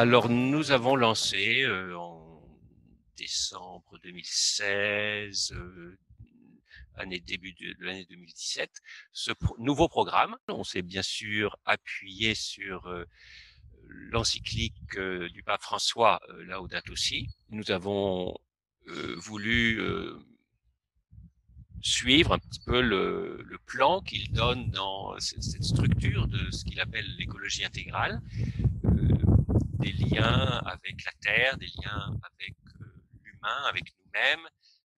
Alors, nous avons lancé en décembre 2016, début de l'année 2017, ce nouveau programme. On s'est bien sûr appuyé sur l'encyclique du pape François, Laudato Si. Nous avons voulu suivre un petit peu le plan qu'il donne dans cette structure de ce qu'il appelle l'écologie intégrale. Euh, des liens avec la Terre, des liens avec l'humain, avec nous-mêmes,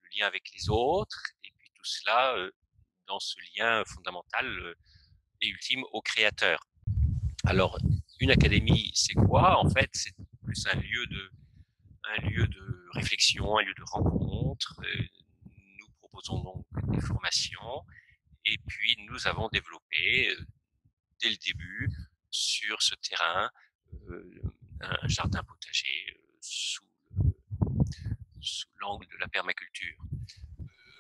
le lien avec les autres, et puis tout cela dans ce lien fondamental et ultime au Créateur. Alors, une académie, c'est quoi? En fait, c'est plus un lieu de réflexion, un lieu de rencontre. Nous proposons donc des formations, et puis nous avons développé dès le début sur ce terrain un jardin potager sous l'angle de la permaculture.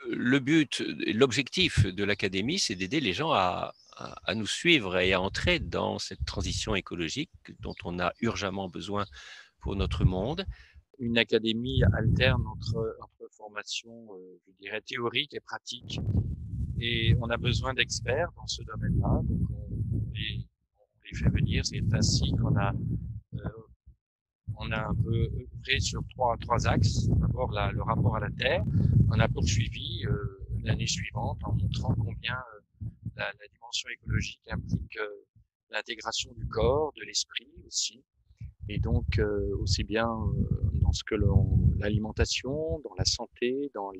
Le but, l'objectif de l'académie, c'est d'aider les gens à nous suivre et à entrer dans cette transition écologique dont on a urgemment besoin pour notre monde. Une académie alterne entre formation, je dirais, théorique et pratique. Et on a besoin d'experts dans ce domaine-là. Donc, on les fait venir. C'est ainsi qu'on a un peu œuvré sur trois axes. D'abord, le rapport à la Terre. On a poursuivi l'année suivante en montrant combien la dimension écologique implique l'intégration du corps, de l'esprit aussi. Et donc, aussi bien dans ce que l'alimentation, dans la santé, dans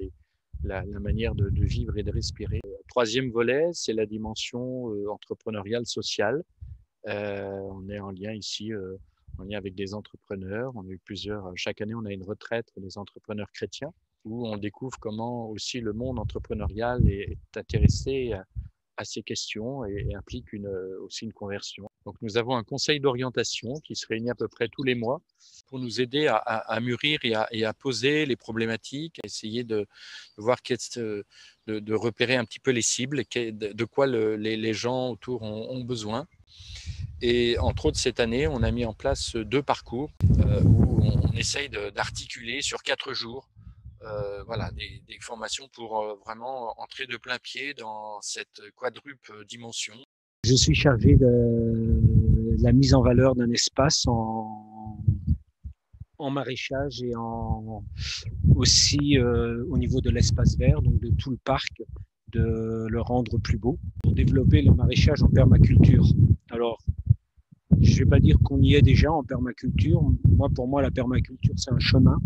la manière de vivre et de respirer. Troisième volet, c'est la dimension entrepreneuriale sociale. On est en lien ici, en lien avec des entrepreneurs. On a eu chaque année, on a une retraite des entrepreneurs chrétiens où on découvre comment aussi le monde entrepreneurial est intéressé à ces questions et implique aussi une conversion. Donc, nous avons un conseil d'orientation qui se réunit à peu près tous les mois pour nous aider à mûrir et à poser les problématiques, à essayer de voir de repérer un petit peu les cibles, de quoi les gens autour ont besoin. Et entre autres, cette année, on a mis en place 2 parcours où on essaye d'articuler sur 4 jours voilà, des formations pour vraiment entrer de plein pied dans cette quadruple dimension. Je suis chargé de la mise en valeur d'un espace en maraîchage et aussi au niveau de l'espace vert, donc de tout le parc, de le rendre plus beau, pour développer le maraîchage en permaculture. Alors, je ne vais pas dire qu'on y est déjà en permaculture. Pour moi, la permaculture, c'est un chemin.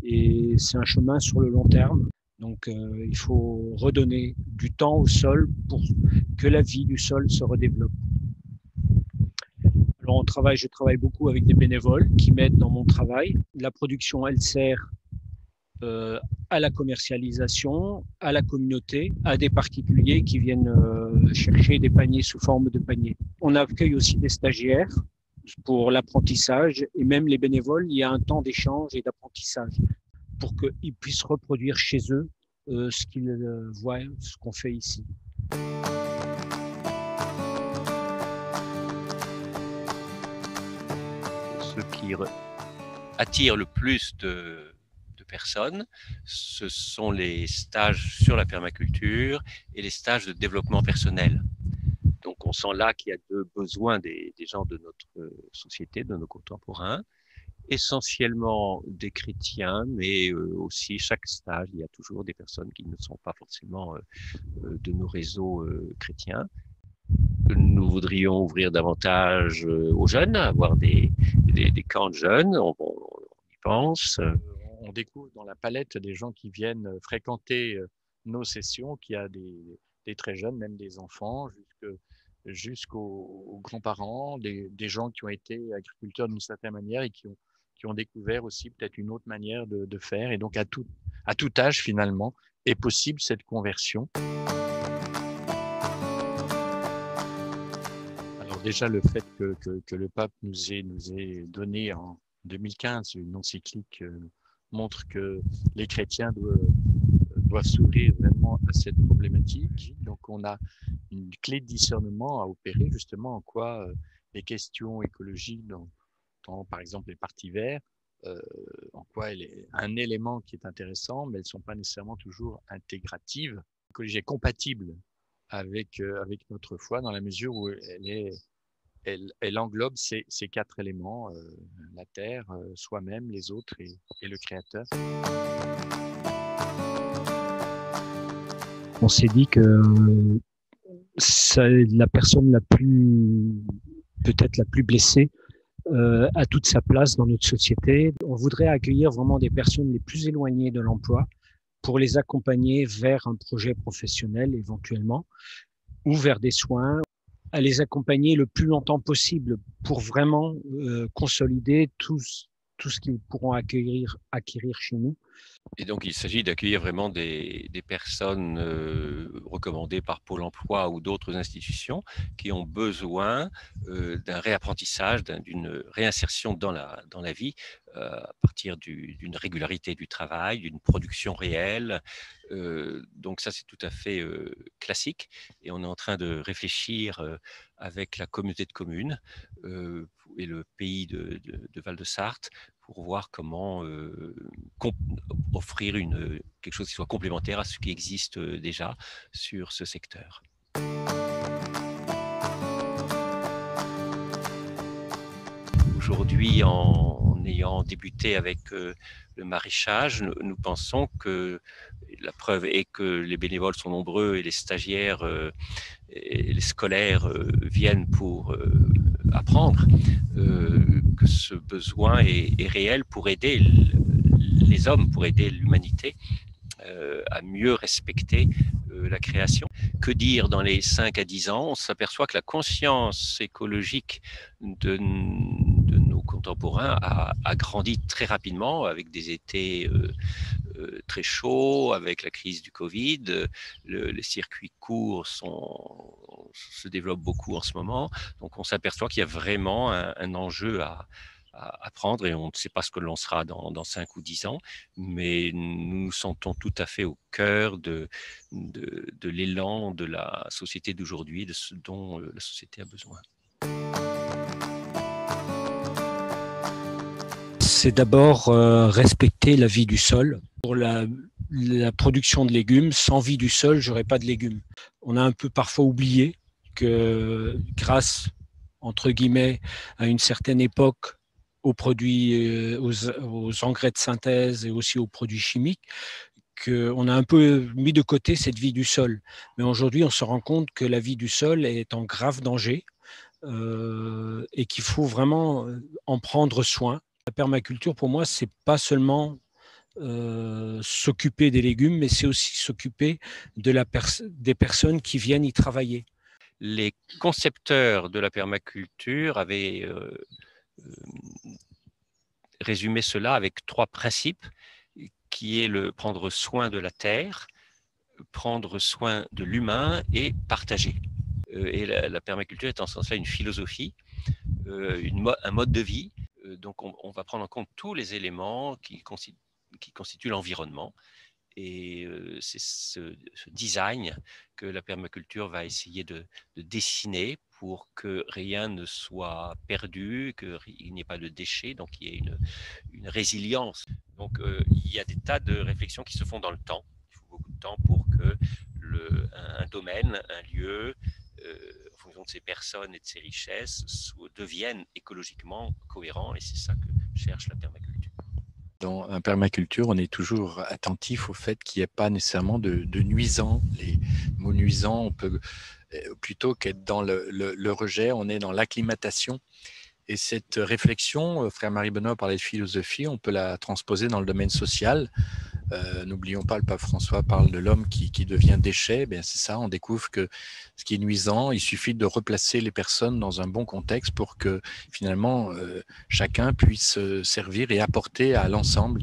Et c'est un chemin sur le long terme. Donc, il faut redonner du temps au sol pour que la vie du sol se redéveloppe. Alors, je travaille beaucoup avec des bénévoles qui m'aident dans mon travail. La production, elle sert à la commercialisation, à la communauté, à des particuliers qui viennent chercher des paniers sous forme de paniers. On accueille aussi des stagiaires pour l'apprentissage et même les bénévoles, il y a un temps d'échange et d'apprentissage pour qu'ils puissent reproduire chez eux ce qu'ils voient, ce qu'on fait ici. Ce qui attire le plus de personnes, ce sont les stages sur la permaculture et les stages de développement personnel. Donc, on sent là qu'il y a deux besoins des gens de notre société, de nos contemporains, essentiellement des chrétiens, mais aussi chaque stage, il y a toujours des personnes qui ne sont pas forcément de nos réseaux chrétiens. Nous voudrions ouvrir davantage aux jeunes, avoir des camps de jeunes, on y pense. On découvre dans la palette des gens qui viennent fréquenter nos sessions qu'il y a des très jeunes, même des enfants, jusqu'aux grands-parents, des gens qui ont été agriculteurs d'une certaine manière et qui ont découvert aussi peut-être une autre manière de faire. Et donc, à tout âge, finalement, est possible cette conversion. Alors déjà, le fait que le pape nous ait donné en 2015 une encyclique montre que les chrétiens doivent s'ouvrir vraiment à cette problématique. Donc, on a une clé de discernement à opérer, justement, en quoi les questions écologiques dans, par exemple, les parties vertes, en quoi elle est un élément qui est intéressant, mais elles ne sont pas nécessairement toujours intégratives. L'écologie est compatible avec notre foi dans la mesure où elle englobe ces 4 éléments, la terre, soi-même, les autres et le créateur. On s'est dit que la personne peut-être la plus blessée, a toute sa place dans notre société. On voudrait accueillir vraiment des personnes les plus éloignées de l'emploi pour les accompagner vers un projet professionnel éventuellement ou vers des soins, à les accompagner le plus longtemps possible pour vraiment consolider tout ce qu'ils pourront acquérir chez nous. Et donc, il s'agit d'accueillir vraiment des personnes recommandées par Pôle emploi ou d'autres institutions qui ont besoin d'un réapprentissage, d'une réinsertion dans la vie à partir d'une régularité du travail, d'une production réelle. Donc ça, c'est tout à fait classique. Et on est en train de réfléchir avec la communauté de communes et le pays de Val-de-Sarthe pour voir comment offrir quelque chose qui soit complémentaire à ce qui existe déjà sur ce secteur. Aujourd'hui, en ayant débuté avec le maraîchage, nous pensons que la preuve est que les bénévoles sont nombreux et les stagiaires et les scolaires viennent pour apprendre, que ce besoin est réel pour aider les hommes, pour aider l'humanité à mieux respecter la création. Que dire dans les 5 à 10 ans? On s'aperçoit que la conscience écologique de nos contemporains a grandi très rapidement avec des étés très chauds, avec la crise du Covid. Les circuits courts se développent beaucoup en ce moment. Donc on s'aperçoit qu'il y a vraiment un enjeu à prendre et on ne sait pas ce que l'on sera dans 5 ou 10 ans, mais nous nous sentons tout à fait au cœur de l'élan de la société d'aujourd'hui, de ce dont la société a besoin. C'est d'abord respecter la vie du sol. Pour la production de légumes, sans vie du sol, j'aurais pas de légumes. On a un peu parfois oublié que grâce, entre guillemets, à une certaine époque, aux produits, aux engrais de synthèse et aussi aux produits chimiques, qu'on a un peu mis de côté cette vie du sol. Mais aujourd'hui, on se rend compte que la vie du sol est en grave danger et qu'il faut vraiment en prendre soin. La permaculture, pour moi, c'est pas seulement s'occuper des légumes, mais c'est aussi s'occuper des personnes qui viennent y travailler. Les concepteurs de la permaculture avaient résumé cela avec 3 principes, qui est le prendre soin de la terre, prendre soin de l'humain et partager. Et la permaculture est en ce sens-là une philosophie, un mode de vie. Donc on va prendre en compte tous les éléments qui constituent l'environnement. Et c'est ce design que la permaculture va essayer de dessiner pour que rien ne soit perdu, qu'il n'y ait pas de déchets, donc il y ait une résilience. Donc il y a des tas de réflexions qui se font dans le temps. Il faut beaucoup de temps pour que un domaine, un lieu, en fonction de ses personnes et de ses richesses, devienne écologiquement cohérent. Et c'est ça que cherche la permaculture. Dans la permaculture, on est toujours attentif au fait qu'il n'y ait pas nécessairement de nuisants. Les mots nuisants, on peut plutôt qu'être dans le rejet, on est dans l'acclimatation. Et cette réflexion, frère Marie-Benoît parlait de philosophie, on peut la transposer dans le domaine social. N'oublions pas, le pape François parle de l'homme qui devient déchet. Bien, c'est ça, on découvre que ce qui est nuisant, il suffit de replacer les personnes dans un bon contexte pour que finalement chacun puisse servir et apporter à l'ensemble.